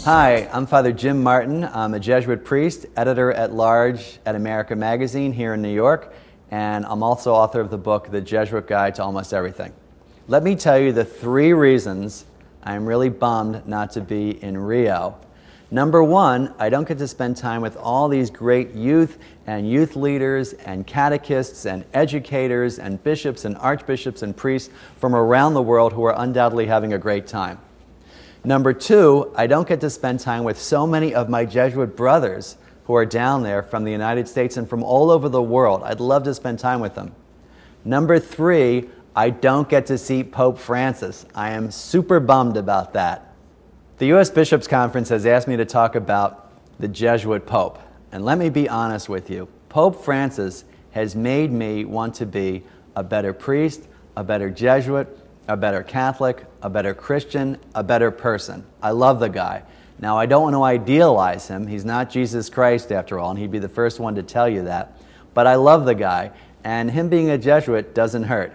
Hi, I'm Father Jim Martin. I'm a Jesuit priest, editor-at-large at America Magazine here in New York, and I'm also author of the book, The Jesuit Guide to Almost Everything. Let me tell you the 3 reasons I'm really bummed not to be in Rio. Number 1, I don't get to spend time with all these great youth and youth leaders and catechists and educators and bishops and archbishops and priests from around the world who are undoubtedly having a great time. Number 2, I don't get to spend time with so many of my Jesuit brothers who are down there from the United States and from all over the world. I'd love to spend time with them. Number 3, I don't get to see Pope Francis. I am super bummed about that. The U.S. Bishops' Conference has asked me to talk about the Jesuit Pope. And let me be honest with you. Pope Francis has made me want to be a better priest, a better Jesuit, a better Catholic, a better Christian, a better person. I love the guy. Now, I don't want to idealize him. He's not Jesus Christ, after all, and he'd be the first one to tell you that. But I love the guy, and him being a Jesuit doesn't hurt.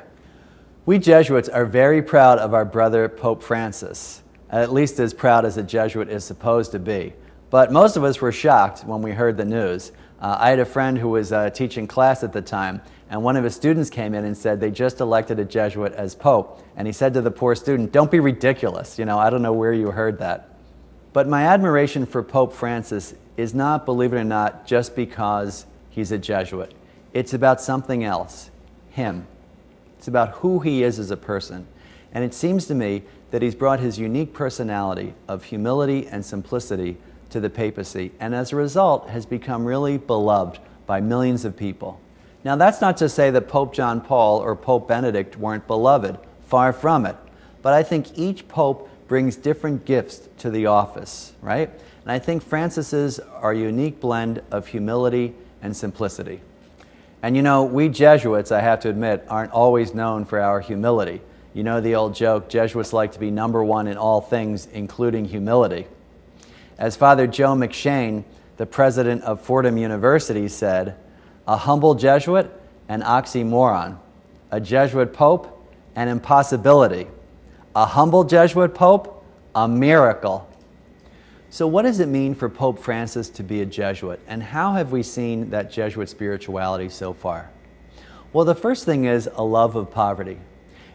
We Jesuits are very proud of our brother Pope Francis, at least as proud as a Jesuit is supposed to be. But most of us were shocked when we heard the news. I had a friend who was teaching class at the time, and one of his students came in and said they just elected a Jesuit as Pope. And he said to the poor student, "Don't be ridiculous. I don't know where you heard that." But my admiration for Pope Francis is not, believe it or not, just because he's a Jesuit. It's about something else, him. It's about who he is as a person. And it seems to me that he's brought his unique personality of humility and simplicity to the papacy, and as a result has become really beloved by millions of people. Now, that's not to say that Pope John Paul or Pope Benedict weren't beloved, far from it. But I think each pope brings different gifts to the office, right? And I think Francis's are a unique blend of humility and simplicity. And we Jesuits, I have to admit, aren't always known for our humility. You know the old joke, Jesuits like to be number 1 in all things, including humility. As Father Joe McShane, the president of Fordham University, said, "A humble Jesuit, an oxymoron. A Jesuit pope, an impossibility. A humble Jesuit pope, a miracle." So what does it mean for Pope Francis to be a Jesuit? And how have we seen that Jesuit spirituality so far? Well, the first thing is a love of poverty.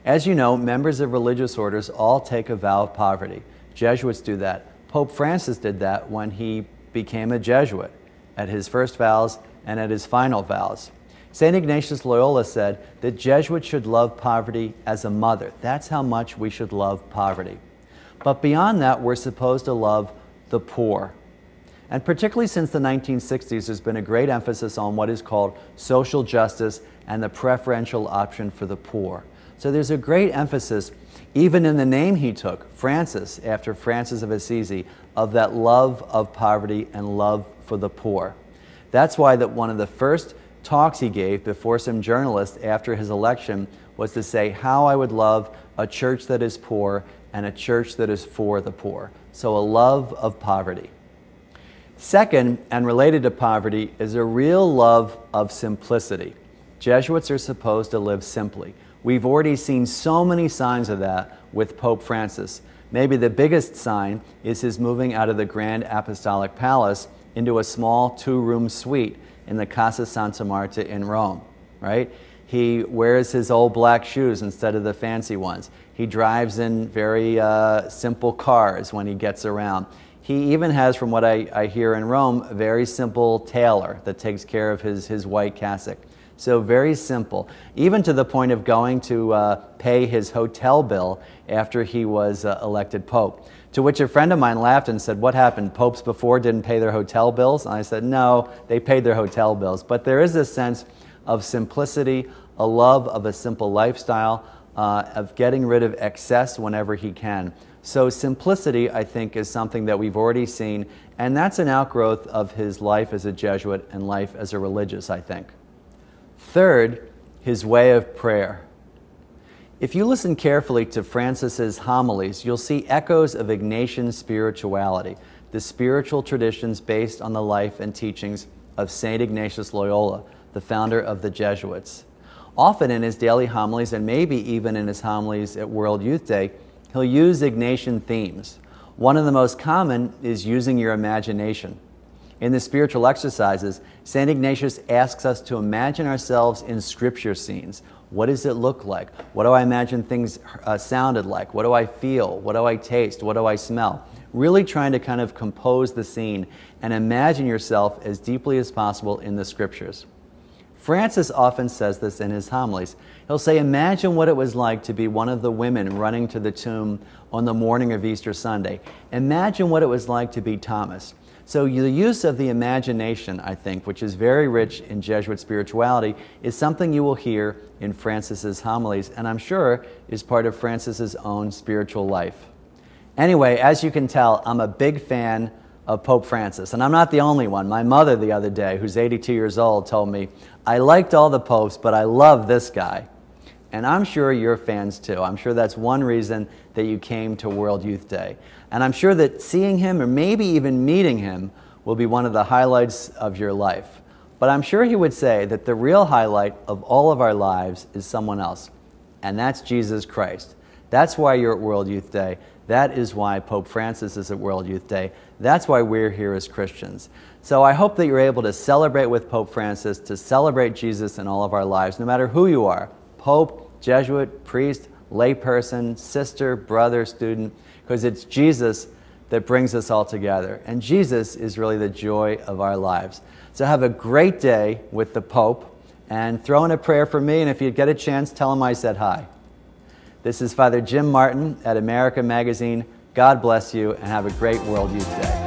As you know, members of religious orders all take a vow of poverty. Jesuits do that. Pope Francis did that when he became a Jesuit, at his first vows and at his final vows. St. Ignatius Loyola said that Jesuits should love poverty as a mother. That's how much we should love poverty. But beyond that, we're supposed to love the poor. And particularly since the 1960s, there's been a great emphasis on what is called social justice and the preferential option for the poor. So there's a great emphasis, even in the name he took, Francis, after Francis of Assisi, of that love of poverty and love for the poor. That's why that one of the first talks he gave before some journalists after his election was to say how I would love a church that is poor and a church that is for the poor. So a love of poverty. Second, and related to poverty, is a real love of simplicity. Jesuits are supposed to live simply. We've already seen so many signs of that with Pope Francis. Maybe the biggest sign is his moving out of the Grand Apostolic Palace into a small 2-room suite in the Casa Santa Marta in Rome, right? He wears his old black shoes instead of the fancy ones. He drives in very simple cars when he gets around. He even has, from what I hear in Rome, a very simple tailor that takes care of his white cassock. So very simple, even to the point of going to pay his hotel bill after he was elected Pope. To which a friend of mine laughed and said, "What happened? Popes before didn't pay their hotel bills?" And I said, "No, they paid their hotel bills." But there is this sense of simplicity, a love of a simple lifestyle, of getting rid of excess whenever he can. So simplicity, I think, is something that we've already seen, and that's an outgrowth of his life as a Jesuit and life as a religious, I think. Third, his way of prayer. If you listen carefully to Francis's homilies, you'll see echoes of Ignatian spirituality, the spiritual traditions based on the life and teachings of St. Ignatius Loyola, the founder of the Jesuits. Often in his daily homilies, and maybe even in his homilies at World Youth Day, he'll use Ignatian themes. One of the most common is using your imagination. In the spiritual exercises, St. Ignatius asks us to imagine ourselves in scripture scenes. What does it look like? What do I imagine things sounded like? What do I feel? What do I taste? What do I smell? Really trying to kind of compose the scene and imagine yourself as deeply as possible in the scriptures. Francis often says this in his homilies. He'll say, imagine what it was like to be one of the women running to the tomb on the morning of Easter Sunday. Imagine what it was like to be Thomas. So the use of the imagination, I think, which is very rich in Jesuit spirituality, is something you will hear in Francis's homilies, and I'm sure is part of Francis's own spiritual life. Anyway, as you can tell, I'm a big fan of Pope Francis, and I'm not the only one. My mother the other day, who's 82 years old, told me, I liked all the popes, but I love this guy. And I'm sure you're fans too. I'm sure that's one reason that you came to World Youth Day. And I'm sure that seeing him, or maybe even meeting him, will be one of the highlights of your life. But I'm sure he would say that the real highlight of all of our lives is someone else, and that's Jesus Christ. That's why you're at World Youth Day. That is why Pope Francis is at World Youth Day. That's why we're here as Christians. So I hope that you're able to celebrate with Pope Francis, to celebrate Jesus in all of our lives, no matter who you are, Pope, Jesuit, priest, layperson, sister, brother, student, because it's Jesus that brings us all together. And Jesus is really the joy of our lives. So have a great day with the Pope, and throw in a prayer for me, and if you get a chance, tell him I said hi. This is Father Jim Martin at America Magazine. God bless you, and have a great World Youth Day.